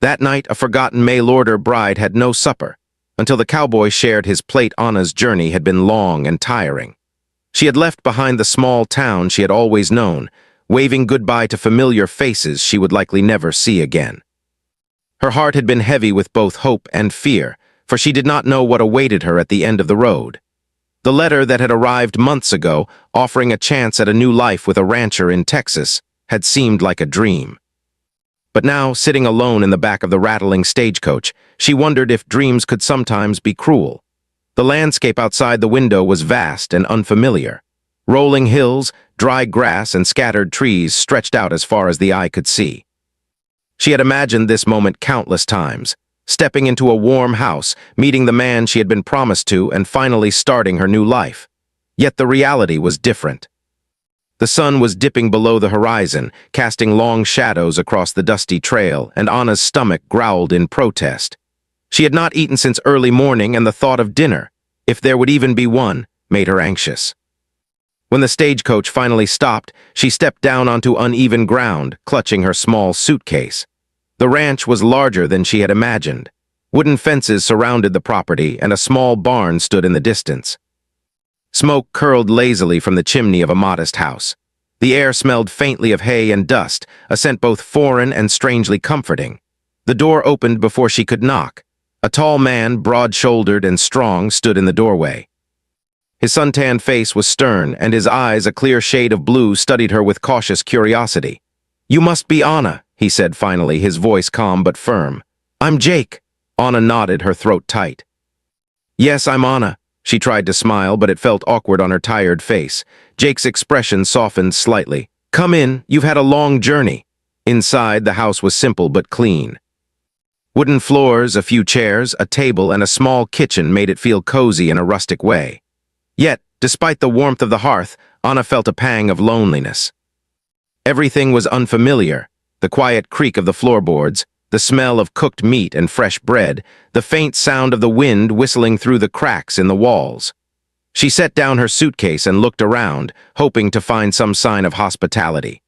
That night, a forgotten mail-order bride had no supper, until the cowboy shared his plate. Anna's journey had been long and tiring. She had left behind the small town she had always known, waving goodbye to familiar faces she would likely never see again. Her heart had been heavy with both hope and fear, for she did not know what awaited her at the end of the road. The letter that had arrived months ago, offering a chance at a new life with a rancher in Texas, had seemed like a dream. But now, sitting alone in the back of the rattling stagecoach, she wondered if dreams could sometimes be cruel. The landscape outside the window was vast and unfamiliar. Rolling hills, dry grass, and scattered trees stretched out as far as the eye could see. She had imagined this moment countless times, stepping into a warm house, meeting the man she had been promised to, and finally starting her new life. Yet the reality was different. The sun was dipping below the horizon, casting long shadows across the dusty trail, and Anna's stomach growled in protest. She had not eaten since early morning, and the thought of dinner, if there would even be one, made her anxious. When the stagecoach finally stopped, she stepped down onto uneven ground, clutching her small suitcase. The ranch was larger than she had imagined. Wooden fences surrounded the property, and a small barn stood in the distance. Smoke curled lazily from the chimney of a modest house. The air smelled faintly of hay and dust, a scent both foreign and strangely comforting. The door opened before she could knock. A tall man, broad-shouldered and strong, stood in the doorway. His suntanned face was stern, and his eyes, a clear shade of blue, studied her with cautious curiosity. "You must be Anna," he said finally, his voice calm but firm. "I'm Jake." Anna nodded, her throat tight. "Yes, I'm Anna." She tried to smile, but it felt awkward on her tired face. Jake's expression softened slightly. "Come in, you've had a long journey." Inside, the house was simple but clean. Wooden floors, a few chairs, a table, and a small kitchen made it feel cozy in a rustic way. Yet, despite the warmth of the hearth, Anna felt a pang of loneliness. Everything was unfamiliar: the quiet creak of the floorboards, the smell of cooked meat and fresh bread, the faint sound of the wind whistling through the cracks in the walls. She set down her suitcase and looked around, hoping to find some sign of hospitality.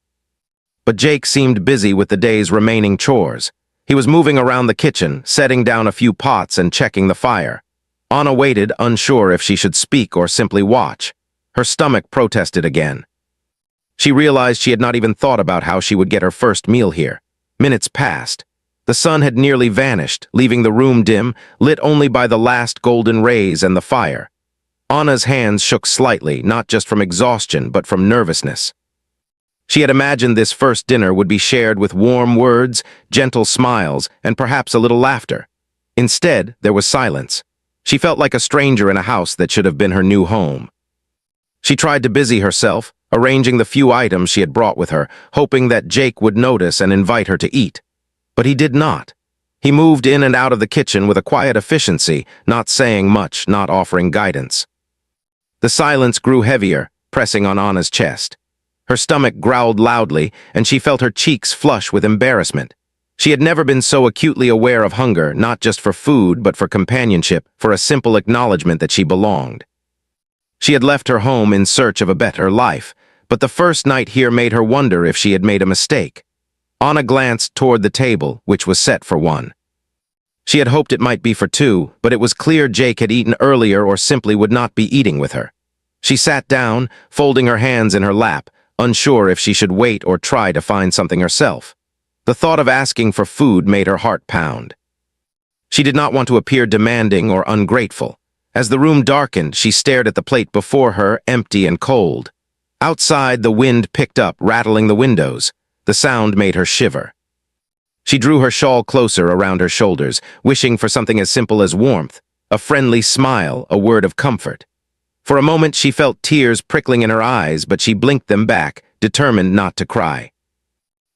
But Jake seemed busy with the day's remaining chores. He was moving around the kitchen, setting down a few pots and checking the fire. Anna waited, unsure if she should speak or simply watch. Her stomach protested again. She realized she had not even thought about how she would get her first meal here. Minutes passed. The sun had nearly vanished, leaving the room dim, lit only by the last golden rays and the fire. Anna's hands shook slightly, not just from exhaustion, but from nervousness. She had imagined this first dinner would be shared with warm words, gentle smiles, and perhaps a little laughter. Instead, there was silence. She felt like a stranger in a house that should have been her new home. She tried to busy herself, arranging the few items she had brought with her, hoping that Jake would notice and invite her to eat. But he did not. He moved in and out of the kitchen with a quiet efficiency, not saying much, not offering guidance. The silence grew heavier, pressing on Anna's chest. Her stomach growled loudly, and she felt her cheeks flush with embarrassment. She had never been so acutely aware of hunger, not just for food, but for companionship, for a simple acknowledgement that she belonged. She had left her home in search of a better life, but the first night here made her wonder if she had made a mistake. Anna glanced toward the table, which was set for one. She had hoped it might be for two, but it was clear Jake had eaten earlier or simply would not be eating with her. She sat down, folding her hands in her lap, unsure if she should wait or try to find something herself. The thought of asking for food made her heart pound. She did not want to appear demanding or ungrateful. As the room darkened, she stared at the plate before her, empty and cold. Outside, the wind picked up, rattling the windows. The sound made her shiver. She drew her shawl closer around her shoulders, wishing for something as simple as warmth, a friendly smile, a word of comfort. For a moment she felt tears prickling in her eyes, but she blinked them back, determined not to cry.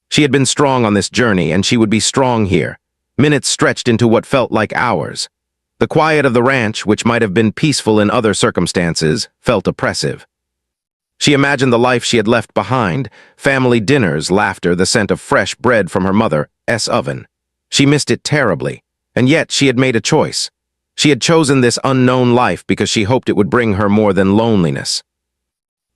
She had been strong on this journey, and she would be strong here. Minutes stretched into what felt like hours. The quiet of the ranch, which might have been peaceful in other circumstances, felt oppressive. She imagined the life she had left behind: family dinners, laughter, the scent of fresh bread from her mother's oven. She missed it terribly, and yet she had made a choice. She had chosen this unknown life because she hoped it would bring her more than loneliness.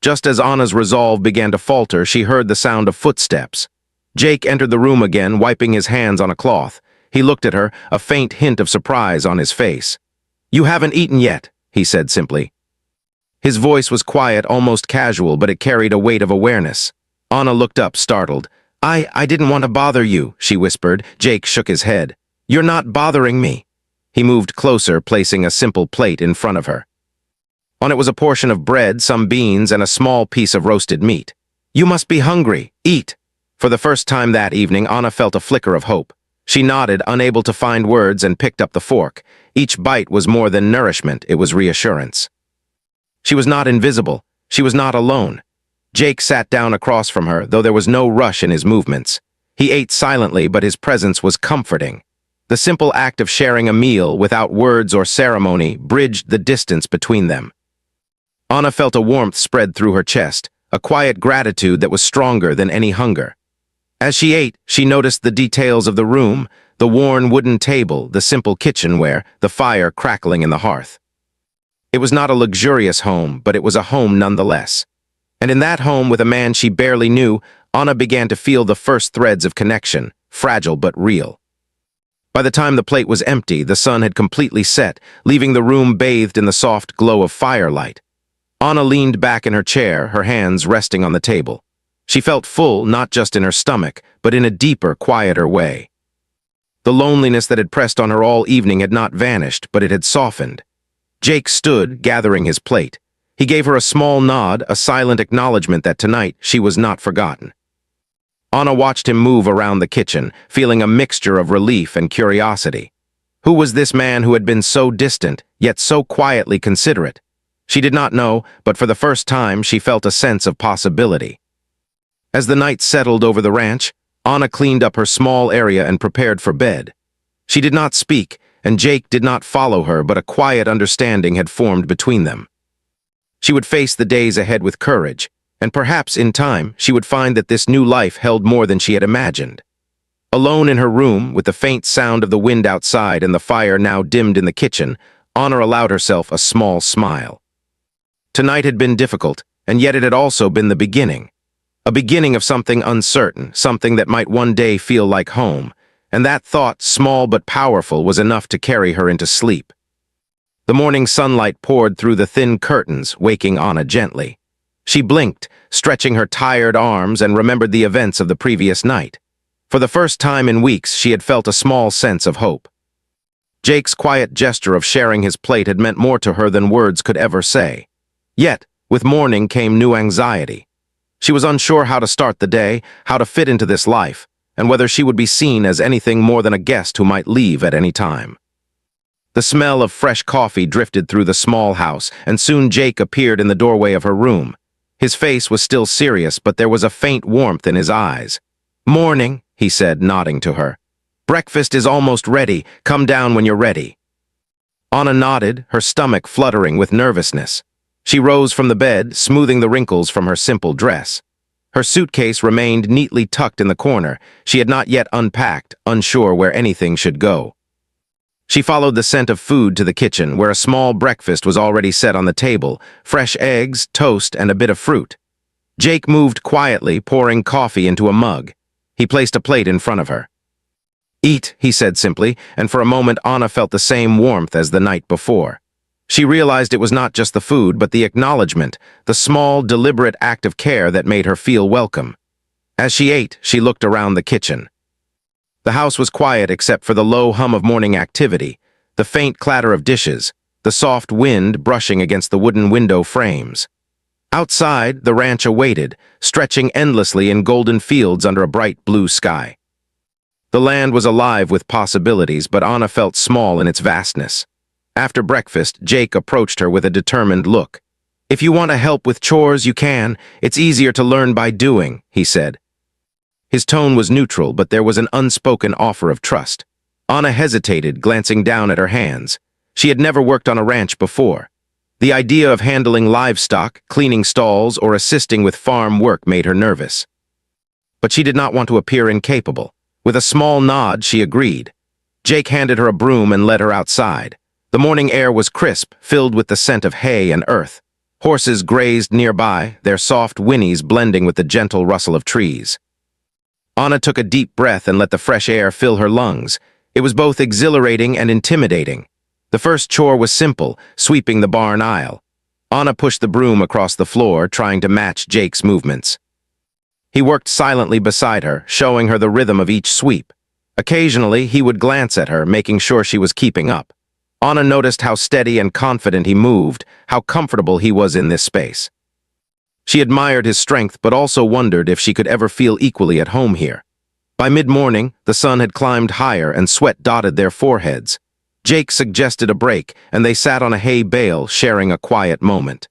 Just as Anna's resolve began to falter, she heard the sound of footsteps. Jake entered the room again, wiping his hands on a cloth. He looked at her, a faint hint of surprise on his face. "You haven't eaten yet," he said simply. His voice was quiet, almost casual, but it carried a weight of awareness. Anna looked up, startled. I didn't want to bother you," she whispered. Jake shook his head. "You're not bothering me." He moved closer, placing a simple plate in front of her. On it was a portion of bread, some beans, and a small piece of roasted meat. "You must be hungry. Eat." For the first time that evening, Anna felt a flicker of hope. She nodded, unable to find words, and picked up the fork. Each bite was more than nourishment, it was reassurance. She was not invisible. She was not alone. Jake sat down across from her, though there was no rush in his movements. He ate silently, but his presence was comforting. The simple act of sharing a meal, without words or ceremony, bridged the distance between them. Anna felt a warmth spread through her chest, a quiet gratitude that was stronger than any hunger. As she ate, she noticed the details of the room, the worn wooden table, the simple kitchenware, the fire crackling in the hearth. It was not a luxurious home, but it was a home nonetheless. And in that home, with a man she barely knew, Anna began to feel the first threads of connection, fragile but real. By the time the plate was empty, the sun had completely set, leaving the room bathed in the soft glow of firelight. Anna leaned back in her chair, her hands resting on the table. She felt full, not just in her stomach, but in a deeper, quieter way. The loneliness that had pressed on her all evening had not vanished, but it had softened. Jake stood, gathering his plate. He gave her a small nod, a silent acknowledgement that tonight she was not forgotten. Anna watched him move around the kitchen, feeling a mixture of relief and curiosity. Who was this man who had been so distant, yet so quietly considerate? She did not know, but for the first time she felt a sense of possibility. As the night settled over the ranch, Anna cleaned up her small area and prepared for bed. She did not speak, and Jake did not follow her, but a quiet understanding had formed between them. She would face the days ahead with courage, and perhaps in time she would find that this new life held more than she had imagined. Alone in her room, with the faint sound of the wind outside and the fire now dimmed in the kitchen, Anna allowed herself a small smile. Tonight had been difficult, and yet it had also been the beginning. A beginning of something uncertain, something that might one day feel like home, and that thought, small but powerful, was enough to carry her into sleep. The morning sunlight poured through the thin curtains, waking Anna gently. She blinked, stretching her tired arms, and remembered the events of the previous night. For the first time in weeks, she had felt a small sense of hope. Jake's quiet gesture of sharing his plate had meant more to her than words could ever say. Yet, with morning came new anxiety. She was unsure how to start the day, how to fit into this life, and whether she would be seen as anything more than a guest who might leave at any time. The smell of fresh coffee drifted through the small house, and soon Jake appeared in the doorway of her room. His face was still serious, but there was a faint warmth in his eyes. "Morning," he said, nodding to her. "Breakfast is almost ready. Come down when you're ready." Anna nodded, her stomach fluttering with nervousness. She rose from the bed, smoothing the wrinkles from her simple dress. Her suitcase remained neatly tucked in the corner. She had not yet unpacked, unsure where anything should go. She followed the scent of food to the kitchen, where a small breakfast was already set on the table, fresh eggs, toast, and a bit of fruit. Jake moved quietly, pouring coffee into a mug. He placed a plate in front of her. "Eat," he said simply, and for a moment Anna felt the same warmth as the night before. She realized it was not just the food, but the acknowledgement, the small, deliberate act of care that made her feel welcome. As she ate, she looked around the kitchen. The house was quiet except for the low hum of morning activity, the faint clatter of dishes, the soft wind brushing against the wooden window frames. Outside, the ranch awaited, stretching endlessly in golden fields under a bright blue sky. The land was alive with possibilities, but Anna felt small in its vastness. After breakfast, Jake approached her with a determined look. "If you want to help with chores, you can. It's easier to learn by doing," he said. His tone was neutral, but there was an unspoken offer of trust. Anna hesitated, glancing down at her hands. She had never worked on a ranch before. The idea of handling livestock, cleaning stalls, or assisting with farm work made her nervous. But she did not want to appear incapable. With a small nod, she agreed. Jake handed her a broom and led her outside. The morning air was crisp, filled with the scent of hay and earth. Horses grazed nearby, their soft whinnies blending with the gentle rustle of trees. Anna took a deep breath and let the fresh air fill her lungs. It was both exhilarating and intimidating. The first chore was simple, sweeping the barn aisle. Anna pushed the broom across the floor, trying to match Jake's movements. He worked silently beside her, showing her the rhythm of each sweep. Occasionally, he would glance at her, making sure she was keeping up. Anna noticed how steady and confident he moved, how comfortable he was in this space. She admired his strength, but also wondered if she could ever feel equally at home here. By mid-morning, the sun had climbed higher and sweat dotted their foreheads. Jake suggested a break, and they sat on a hay bale, sharing a quiet moment.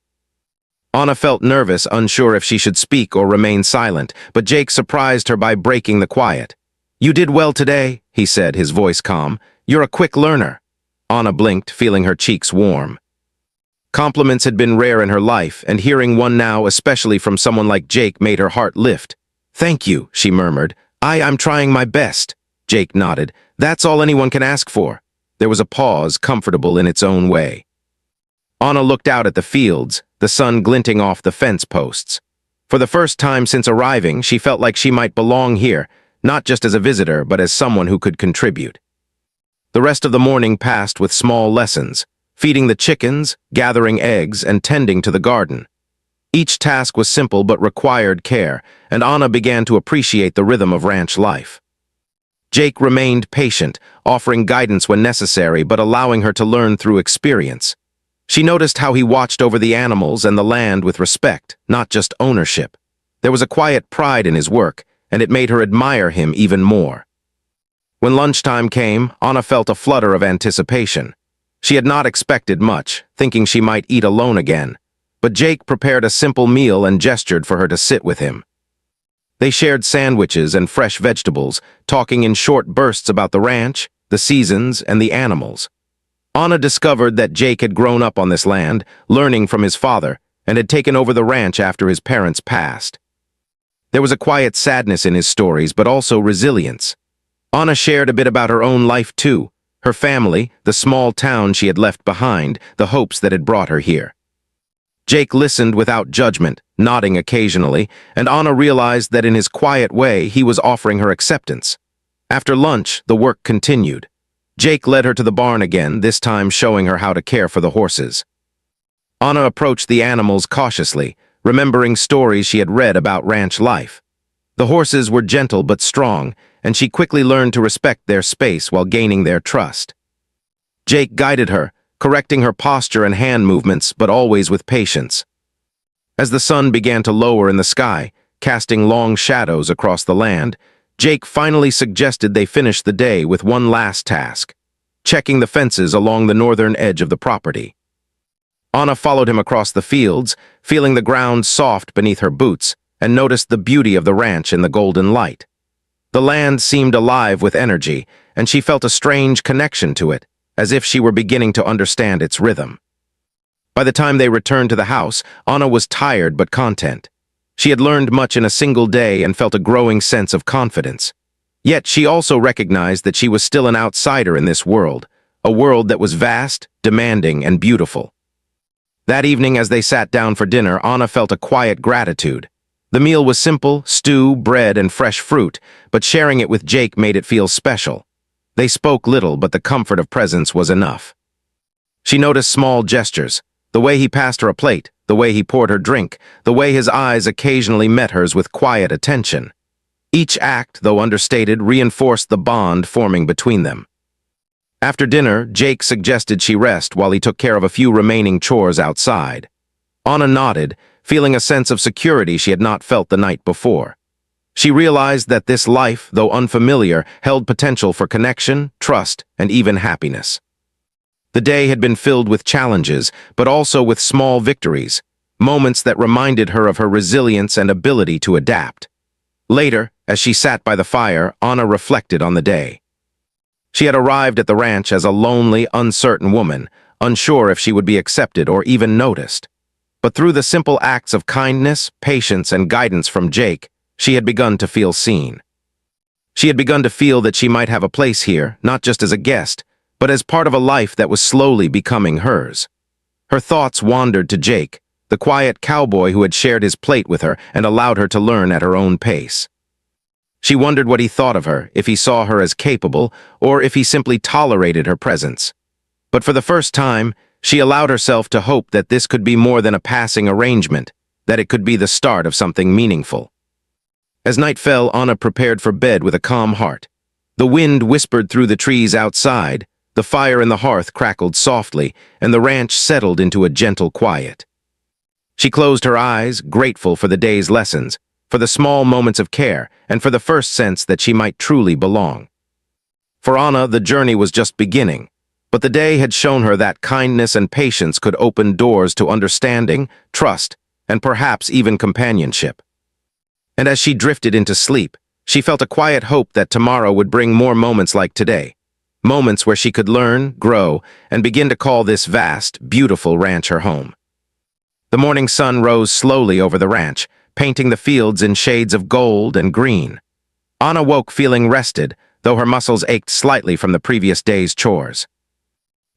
Anna felt nervous, unsure if she should speak or remain silent, but Jake surprised her by breaking the quiet. "You did well today," he said, his voice calm. "You're a quick learner." Anna blinked, feeling her cheeks warm. Compliments had been rare in her life, and hearing one now, especially from someone like Jake, made her heart lift. "Thank you," she murmured. I'm trying my best." Jake nodded. "That's all anyone can ask for." There was a pause, comfortable in its own way. Anna looked out at the fields, the sun glinting off the fence posts. For the first time since arriving, she felt like she might belong here, not just as a visitor, but as someone who could contribute. The rest of the morning passed with small lessons, feeding the chickens, gathering eggs, and tending to the garden. Each task was simple but required care, and Anna began to appreciate the rhythm of ranch life. Jake remained patient, offering guidance when necessary, but allowing her to learn through experience. She noticed how he watched over the animals and the land with respect, not just ownership. There was a quiet pride in his work, and it made her admire him even more. When lunchtime came, Anna felt a flutter of anticipation. She had not expected much, thinking she might eat alone again. But Jake prepared a simple meal and gestured for her to sit with him. They shared sandwiches and fresh vegetables, talking in short bursts about the ranch, the seasons, and the animals. Anna discovered that Jake had grown up on this land, learning from his father, and had taken over the ranch after his parents passed. There was a quiet sadness in his stories, but also resilience. Anna shared a bit about her own life too, her family, the small town she had left behind, the hopes that had brought her here. Jake listened without judgment, nodding occasionally, and Anna realized that in his quiet way he was offering her acceptance. After lunch, the work continued. Jake led her to the barn again, this time showing her how to care for the horses. Anna approached the animals cautiously, remembering stories she had read about ranch life. The horses were gentle but strong, and she quickly learned to respect their space while gaining their trust. Jake guided her, correcting her posture and hand movements, but always with patience. As the sun began to lower in the sky, casting long shadows across the land, Jake finally suggested they finish the day with one last task, checking the fences along the northern edge of the property. Anna followed him across the fields, feeling the ground soft beneath her boots, and noticed the beauty of the ranch in the golden light. The land seemed alive with energy, and she felt a strange connection to it, as if she were beginning to understand its rhythm. By the time they returned to the house, Anna was tired but content. She had learned much in a single day and felt a growing sense of confidence. Yet she also recognized that she was still an outsider in this world, a world that was vast, demanding, and beautiful. That evening, as they sat down for dinner, Anna felt a quiet gratitude. The meal was simple, stew, bread, and fresh fruit, but sharing it with Jake made it feel special. They spoke little, but the comfort of presence was enough. She noticed small gestures, the way he passed her a plate, the way he poured her drink, the way his eyes occasionally met hers with quiet attention. Each act, though understated, reinforced the bond forming between them. After dinner, Jake suggested she rest while he took care of a few remaining chores outside. Anna nodded, feeling a sense of security she had not felt the night before. She realized that this life, though unfamiliar, held potential for connection, trust, and even happiness. The day had been filled with challenges, but also with small victories, moments that reminded her of her resilience and ability to adapt. Later, as she sat by the fire, Anna reflected on the day. She had arrived at the ranch as a lonely, uncertain woman, unsure if she would be accepted or even noticed. But through the simple acts of kindness, patience, and guidance from Jake, she had begun to feel seen. She had begun to feel that she might have a place here, not just as a guest, but as part of a life that was slowly becoming hers. Her thoughts wandered to Jake, the quiet cowboy who had shared his plate with her and allowed her to learn at her own pace. She wondered what he thought of her, if he saw her as capable, or if he simply tolerated her presence. But for the first time, she allowed herself to hope that this could be more than a passing arrangement, that it could be the start of something meaningful. As night fell, Anna prepared for bed with a calm heart. The wind whispered through the trees outside, the fire in the hearth crackled softly, and the ranch settled into a gentle quiet. She closed her eyes, grateful for the day's lessons, for the small moments of care, and for the first sense that she might truly belong. For Anna, the journey was just beginning, but the day had shown her that kindness and patience could open doors to understanding, trust, and perhaps even companionship. And as she drifted into sleep, she felt a quiet hope that tomorrow would bring more moments like today, moments where she could learn, grow, and begin to call this vast, beautiful ranch her home. The morning sun rose slowly over the ranch, painting the fields in shades of gold and green. Anna woke feeling rested, though her muscles ached slightly from the previous day's chores.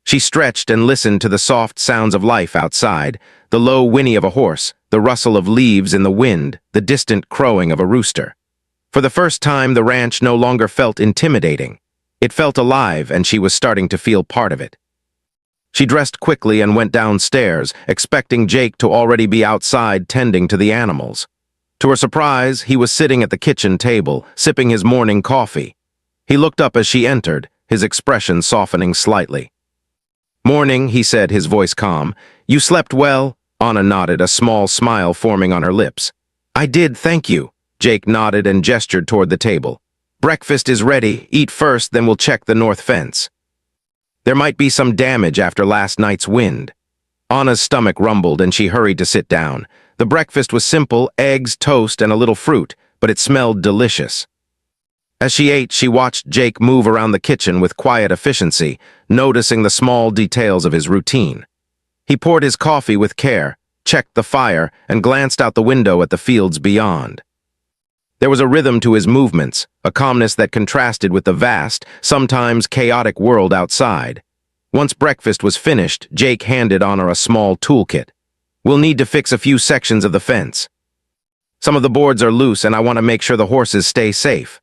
She stretched and listened to the soft sounds of life outside, the low whinny of a horse, the rustle of leaves in the wind, the distant crowing of a rooster. For the first time, the ranch no longer felt intimidating. It felt alive, and she was starting to feel part of it. She dressed quickly and went downstairs, expecting Jake to already be outside tending to the animals. To her surprise, he was sitting at the kitchen table, sipping his morning coffee. He looked up as she entered, his expression softening slightly. "Morning," he said, his voice calm. "You slept well?" Anna nodded, a small smile forming on her lips. "I did, thank you." Jake nodded and gestured toward the table. "Breakfast is ready. Eat first, then we'll check the north fence." There might be some damage after last night's wind. Anna's stomach rumbled and she hurried to sit down. The breakfast was simple, eggs, toast, and a little fruit, but it smelled delicious. As she ate, she watched Jake move around the kitchen with quiet efficiency, noticing the small details of his routine. He poured his coffee with care, checked the fire, and glanced out the window at the fields beyond. There was a rhythm to his movements, a calmness that contrasted with the vast, sometimes chaotic world outside. Once breakfast was finished, Jake handed Anna a small toolkit. "We'll need to fix a few sections of the fence. Some of the boards are loose and I want to make sure the horses stay safe."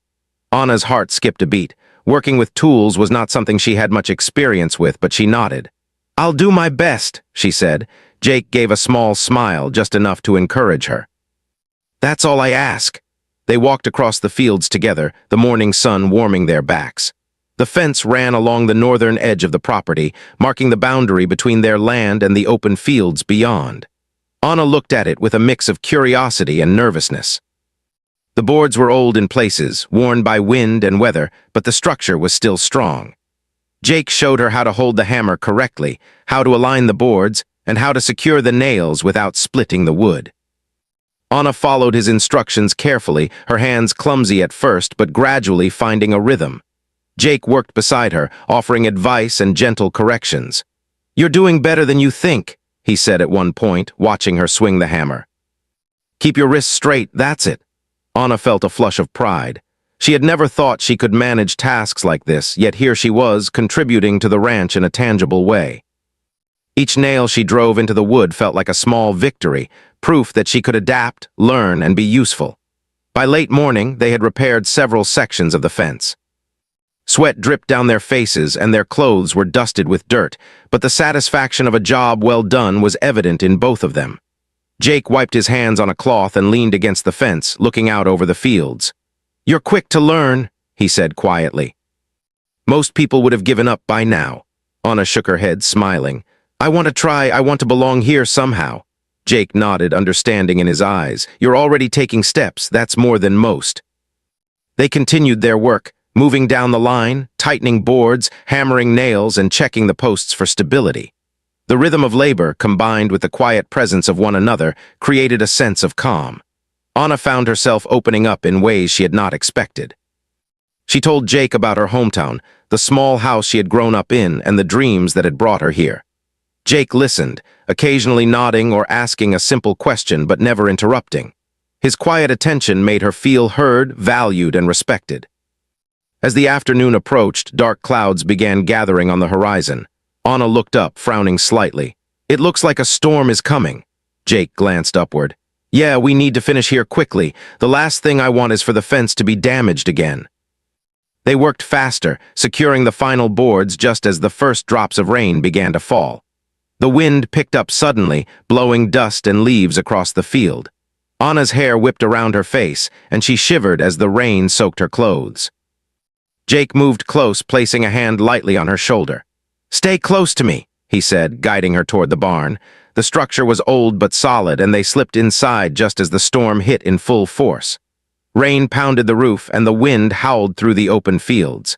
Anna's heart skipped a beat. Working with tools was not something she had much experience with, but she nodded. "I'll do my best," she said. Jake gave a small smile, just enough to encourage her. "That's all I ask." They walked across the fields together, the morning sun warming their backs. The fence ran along the northern edge of the property, marking the boundary between their land and the open fields beyond. Anna looked at it with a mix of curiosity and nervousness. The boards were old in places, worn by wind and weather, but the structure was still strong. Jake showed her how to hold the hammer correctly, how to align the boards, and how to secure the nails without splitting the wood. Anna followed his instructions carefully, her hands clumsy at first, but gradually finding a rhythm. Jake worked beside her, offering advice and gentle corrections. "You're doing better than you think," he said at one point, watching her swing the hammer. "Keep your wrists straight, that's it." Anna felt a flush of pride. She had never thought she could manage tasks like this, yet here she was, contributing to the ranch in a tangible way. Each nail she drove into the wood felt like a small victory, proof that she could adapt, learn, and be useful. By late morning, they had repaired several sections of the fence. Sweat dripped down their faces and their clothes were dusted with dirt, but the satisfaction of a job well done was evident in both of them. Jake wiped his hands on a cloth and leaned against the fence, looking out over the fields. "You're quick to learn," he said quietly. "Most people would have given up by now." Anna shook her head, smiling. "I want to try, I want to belong here somehow." Jake nodded, understanding in his eyes. "You're already taking steps, that's more than most." They continued their work, moving down the line, tightening boards, hammering nails, and checking the posts for stability. The rhythm of labor, combined with the quiet presence of one another, created a sense of calm. Anna found herself opening up in ways she had not expected. She told Jake about her hometown, the small house she had grown up in, and the dreams that had brought her here. Jake listened, occasionally nodding or asking a simple question but never interrupting. His quiet attention made her feel heard, valued, and respected. As the afternoon approached, dark clouds began gathering on the horizon. Anna looked up, frowning slightly. "It looks like a storm is coming." Jake glanced upward. Yeah, we need to finish here quickly. The last thing I want is for the fence to be damaged again. They worked faster, securing the final boards just as the first drops of rain began to fall. The wind picked up suddenly, blowing dust and leaves across the field. Anna's hair whipped around her face, and she shivered as the rain soaked her clothes. Jake moved close, placing a hand lightly on her shoulder. "Stay close to me," he said, guiding her toward the barn. The structure was old but solid, and they slipped inside just as the storm hit in full force. Rain pounded the roof, and the wind howled through the open fields.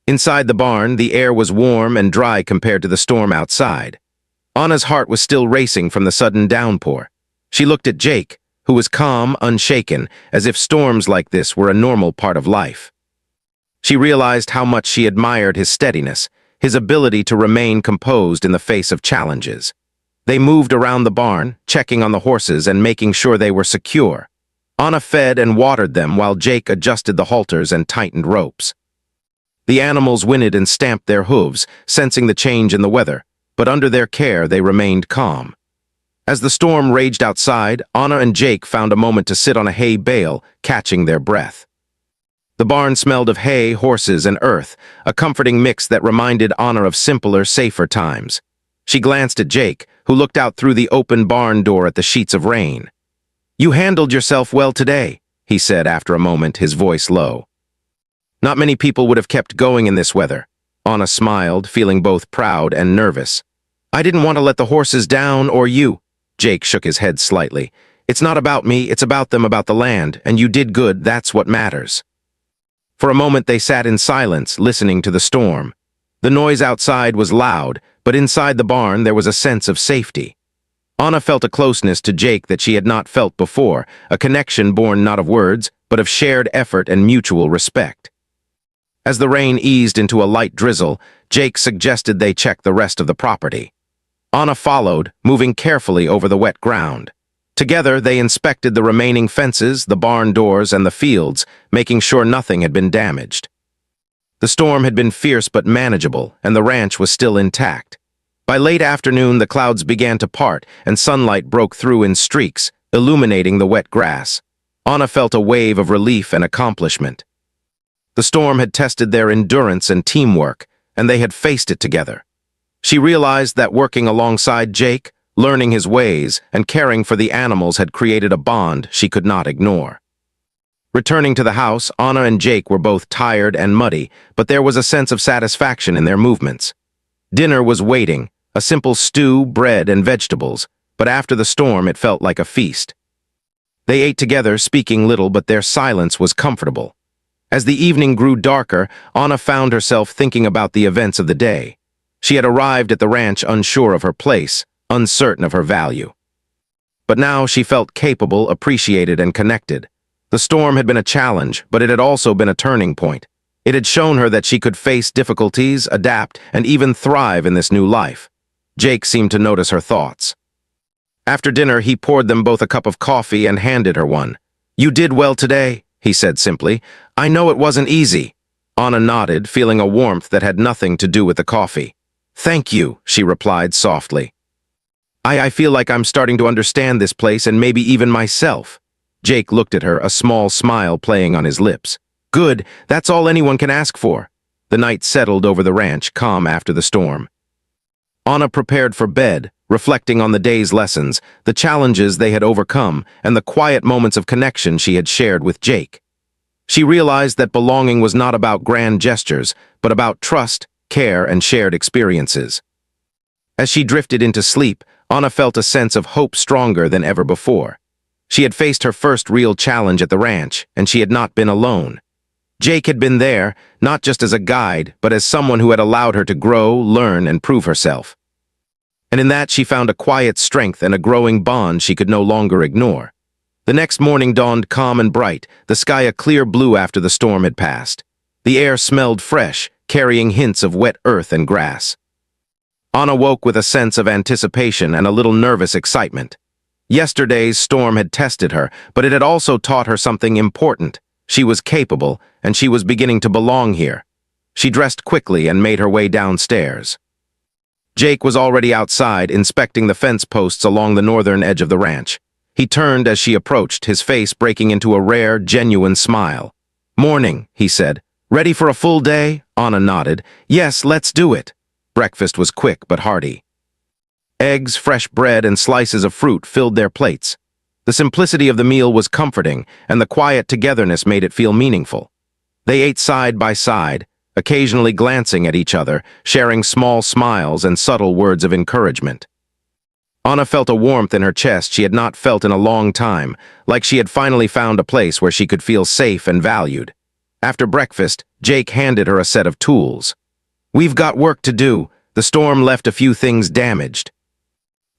Inside the barn, the air was warm and dry compared to the storm outside. Anna's heart was still racing from the sudden downpour. She looked at Jake, who was calm, unshaken, as if storms like this were a normal part of life. She realized how much she admired his steadiness, his ability to remain composed in the face of challenges. They moved around the barn, checking on the horses and making sure they were secure. Anna fed and watered them while Jake adjusted the halters and tightened ropes. The animals whinnied and stamped their hooves, sensing the change in the weather, but under their care they remained calm. As the storm raged outside, Anna and Jake found a moment to sit on a hay bale, catching their breath. The barn smelled of hay, horses, and earth, a comforting mix that reminded Anna of simpler, safer times. She glanced at Jake, who looked out through the open barn door at the sheets of rain. "You handled yourself well today," he said after a moment, his voice low. "Not many people would have kept going in this weather." Anna smiled, feeling both proud and nervous. "I didn't want to let the horses down or you." Jake shook his head slightly. "It's not about me, it's about them, about the land, and you did good, that's what matters." For a moment they sat in silence, listening to the storm. The noise outside was loud, but inside the barn there was a sense of safety. Anna felt a closeness to Jake that she had not felt before, a connection born not of words, but of shared effort and mutual respect. As the rain eased into a light drizzle, Jake suggested they check the rest of the property. Anna followed, moving carefully over the wet ground. Together, they inspected the remaining fences, the barn doors, and the fields, making sure nothing had been damaged. The storm had been fierce but manageable, and the ranch was still intact. By late afternoon, the clouds began to part, and sunlight broke through in streaks, illuminating the wet grass. Anna felt a wave of relief and accomplishment. The storm had tested their endurance and teamwork, and they had faced it together. She realized that working alongside Jake, learning his ways, and caring for the animals had created a bond she could not ignore. Returning to the house, Anna and Jake were both tired and muddy, but there was a sense of satisfaction in their movements. Dinner was waiting, a simple stew, bread, and vegetables, but after the storm it felt like a feast. They ate together, speaking little, but their silence was comfortable. As the evening grew darker, Anna found herself thinking about the events of the day. She had arrived at the ranch unsure of her place, uncertain of her value. But now she felt capable, appreciated, and connected. The storm had been a challenge, but it had also been a turning point. It had shown her that she could face difficulties, adapt, and even thrive in this new life. Jake seemed to notice her thoughts. After dinner, he poured them both a cup of coffee and handed her one. "You did well today," he said simply. "I know it wasn't easy." Anna nodded, feeling a warmth that had nothing to do with the coffee. "Thank you," she replied softly. I feel like I'm starting to understand this place and maybe even myself." Jake looked at her, a small smile playing on his lips. "Good, that's all anyone can ask for." The night settled over the ranch, calm after the storm. Anna prepared for bed, reflecting on the day's lessons, the challenges they had overcome, and the quiet moments of connection she had shared with Jake. She realized that belonging was not about grand gestures, but about trust, care, and shared experiences. As she drifted into sleep, Anna felt a sense of hope stronger than ever before. She had faced her first real challenge at the ranch, and she had not been alone. Jake had been there, not just as a guide, but as someone who had allowed her to grow, learn, and prove herself. And in that she found a quiet strength and a growing bond she could no longer ignore. The next morning dawned calm and bright, the sky a clear blue after the storm had passed. The air smelled fresh, carrying hints of wet earth and grass. Anna woke with a sense of anticipation and a little nervous excitement. Yesterday's storm had tested her, but it had also taught her something important. She was capable, and she was beginning to belong here. She dressed quickly and made her way downstairs. Jake was already outside, inspecting the fence posts along the northern edge of the ranch. He turned as she approached, his face breaking into a rare, genuine smile. "Morning," he said. "Ready for a full day?" Anna nodded. "Yes, let's do it." Breakfast was quick but hearty. Eggs, fresh bread, and slices of fruit filled their plates. The simplicity of the meal was comforting, and the quiet togetherness made it feel meaningful. They ate side by side, occasionally glancing at each other, sharing small smiles and subtle words of encouragement. Anna felt a warmth in her chest she had not felt in a long time, like she had finally found a place where she could feel safe and valued. After breakfast, Jake handed her a set of tools. "We've got work to do. The storm left a few things damaged.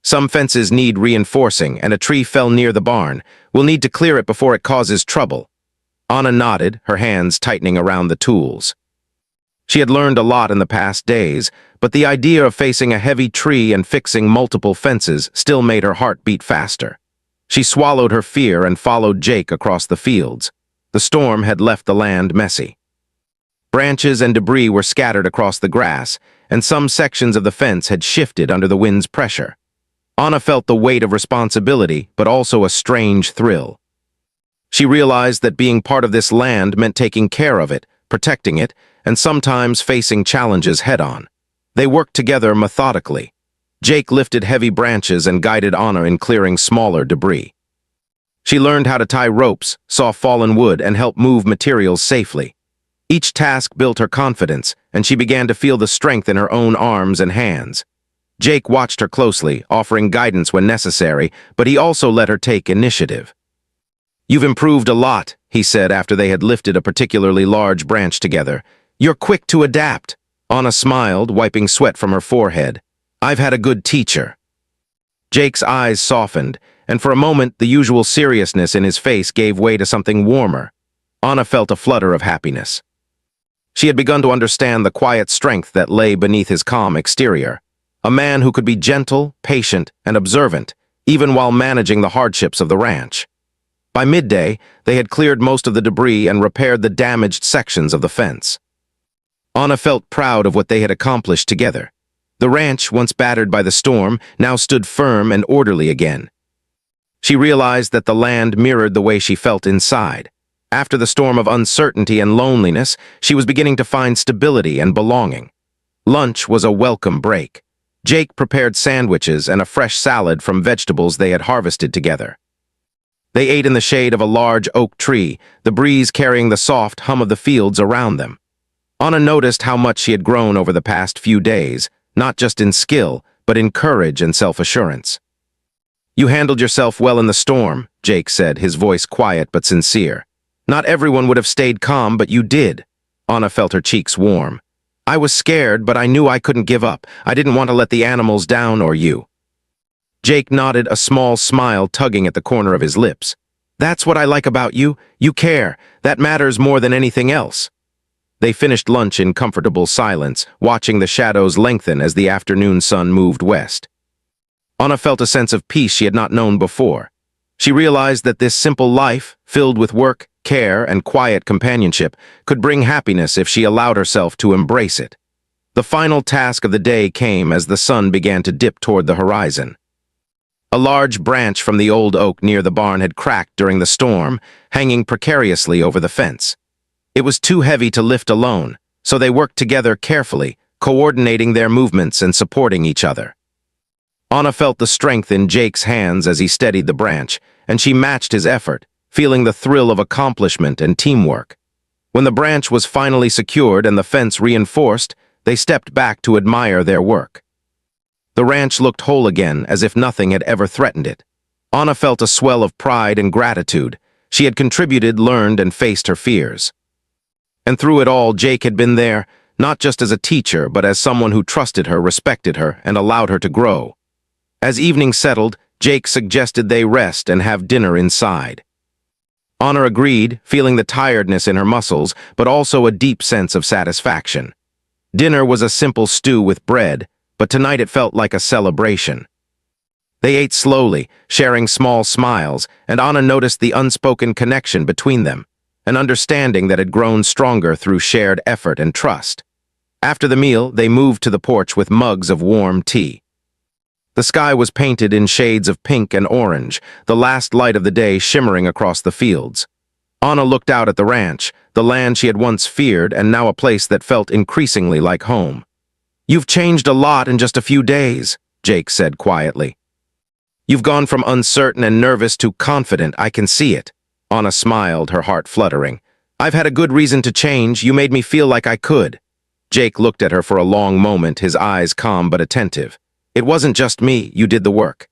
Some fences need reinforcing, and a tree fell near the barn. We'll need to clear it before it causes trouble." Anna nodded, her hands tightening around the tools. She had learned a lot in the past days, but the idea of facing a heavy tree and fixing multiple fences still made her heart beat faster. She swallowed her fear and followed Jake across the fields. The storm had left the land messy. Branches and debris were scattered across the grass, and some sections of the fence had shifted under the wind's pressure. Anna felt the weight of responsibility, but also a strange thrill. She realized that being part of this land meant taking care of it, protecting it, and sometimes facing challenges head-on. They worked together methodically. Jake lifted heavy branches and guided Anna in clearing smaller debris. She learned how to tie ropes, saw fallen wood, and help move materials safely. Each task built her confidence, and she began to feel the strength in her own arms and hands. Jake watched her closely, offering guidance when necessary, but he also let her take initiative. "You've improved a lot," he said after they had lifted a particularly large branch together. "You're quick to adapt." Anna smiled, wiping sweat from her forehead. "I've had a good teacher." Jake's eyes softened, and for a moment the usual seriousness in his face gave way to something warmer. Anna felt a flutter of happiness. She had begun to understand the quiet strength that lay beneath his calm exterior. A man who could be gentle, patient, and observant, even while managing the hardships of the ranch. By midday, they had cleared most of the debris and repaired the damaged sections of the fence. Anna felt proud of what they had accomplished together. The ranch, once battered by the storm, now stood firm and orderly again. She realized that the land mirrored the way she felt inside. After the storm of uncertainty and loneliness, she was beginning to find stability and belonging. Lunch was a welcome break. Jake prepared sandwiches and a fresh salad from vegetables they had harvested together. They ate in the shade of a large oak tree, the breeze carrying the soft hum of the fields around them. Anna noticed how much she had grown over the past few days, not just in skill, but in courage and self-assurance. "You handled yourself well in the storm," Jake said, his voice quiet but sincere. "Not everyone would have stayed calm, but you did." Anna felt her cheeks warm. "I was scared, but I knew I couldn't give up. I didn't want to let the animals down or you." Jake nodded, a small smile tugging at the corner of his lips. "That's what I like about you. You care. That matters more than anything else." They finished lunch in comfortable silence, watching the shadows lengthen as the afternoon sun moved west. Anna felt a sense of peace she had not known before. She realized that this simple life, filled with work, care, and quiet companionship, could bring happiness if she allowed herself to embrace it. The final task of the day came as the sun began to dip toward the horizon. A large branch from the old oak near the barn had cracked during the storm, hanging precariously over the fence. It was too heavy to lift alone, so they worked together carefully, coordinating their movements and supporting each other. Anna felt the strength in Jake's hands as he steadied the branch, and she matched his effort, feeling the thrill of accomplishment and teamwork. When the branch was finally secured and the fence reinforced, they stepped back to admire their work. The ranch looked whole again, as if nothing had ever threatened it. Anna felt a swell of pride and gratitude. She had contributed, learned, and faced her fears. And through it all, Jake had been there, not just as a teacher, but as someone who trusted her, respected her, and allowed her to grow. As evening settled, Jake suggested they rest and have dinner inside. Anna agreed, feeling the tiredness in her muscles, but also a deep sense of satisfaction. Dinner was a simple stew with bread, but tonight it felt like a celebration. They ate slowly, sharing small smiles, and Anna noticed the unspoken connection between them, an understanding that had grown stronger through shared effort and trust. After the meal, they moved to the porch with mugs of warm tea. The sky was painted in shades of pink and orange, the last light of the day shimmering across the fields. Anna looked out at the ranch, the land she had once feared and now a place that felt increasingly like home. "You've changed a lot in just a few days," Jake said quietly. "You've gone from uncertain and nervous to confident, I can see it." Anna smiled, her heart fluttering. "I've had a good reason to change. You made me feel like I could." Jake looked at her for a long moment, his eyes calm but attentive. "It wasn't just me, you did the work.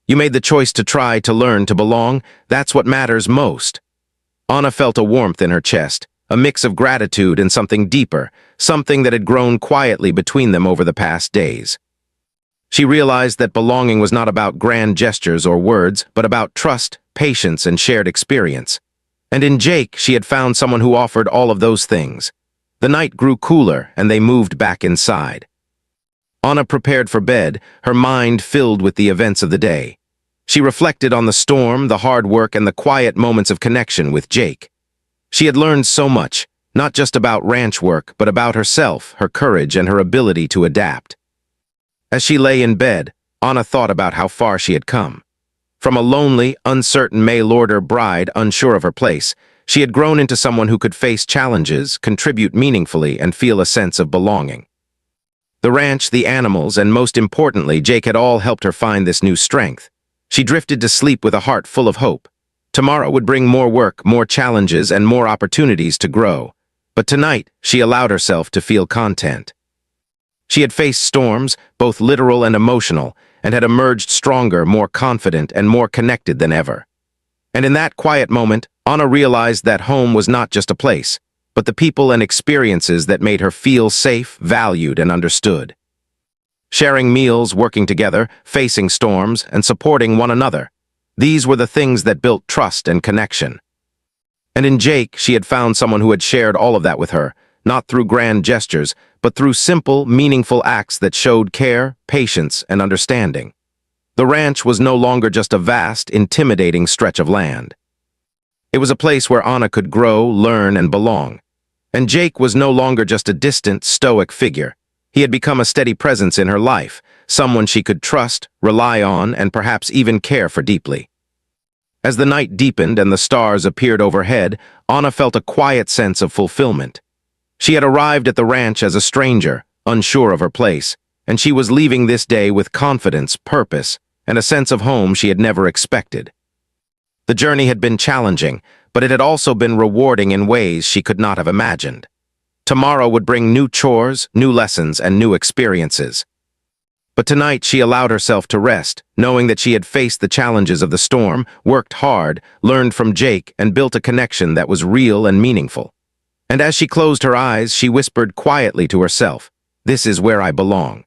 You made the choice to try, to learn, to belong. That's what matters most." Anna felt a warmth in her chest, a mix of gratitude and something deeper, something that had grown quietly between them over the past days. She realized that belonging was not about grand gestures or words, but about trust, patience, and shared experience. And in Jake, she had found someone who offered all of those things. The night grew cooler, and they moved back inside. Anna prepared for bed, her mind filled with the events of the day. She reflected on the storm, the hard work, and the quiet moments of connection with Jake. She had learned so much, not just about ranch work, but about herself, her courage, and her ability to adapt. As she lay in bed, Anna thought about how far she had come. From a lonely, uncertain mail-order bride unsure of her place, she had grown into someone who could face challenges, contribute meaningfully, and feel a sense of belonging. The ranch, the animals, and most importantly, Jake had all helped her find this new strength. She drifted to sleep with a heart full of hope. Tomorrow would bring more work, more challenges, and more opportunities to grow. But tonight, she allowed herself to feel content. She had faced storms, both literal and emotional, and had emerged stronger, more confident, and more connected than ever. And in that quiet moment, Anna realized that home was not just a place, but the people and experiences that made her feel safe, valued, and understood. Sharing meals, working together, facing storms, and supporting one another. These were the things that built trust and connection. And in Jake, she had found someone who had shared all of that with her, not through grand gestures, but through simple, meaningful acts that showed care, patience, and understanding. The ranch was no longer just a vast, intimidating stretch of land. It was a place where Anna could grow, learn, and belong. And Jake was no longer just a distant, stoic figure. He had become a steady presence in her life, someone she could trust, rely on, and perhaps even care for deeply. As the night deepened and the stars appeared overhead, Anna felt a quiet sense of fulfillment. She had arrived at the ranch as a stranger, unsure of her place, and she was leaving this day with confidence, purpose, and a sense of home she had never expected. The journey had been challenging, but it had also been rewarding in ways she could not have imagined. Tomorrow would bring new chores, new lessons, and new experiences. But tonight she allowed herself to rest, knowing that she had faced the challenges of the storm, worked hard, learned from Jake, and built a connection that was real and meaningful. And as she closed her eyes, she whispered quietly to herself, "This is where I belong."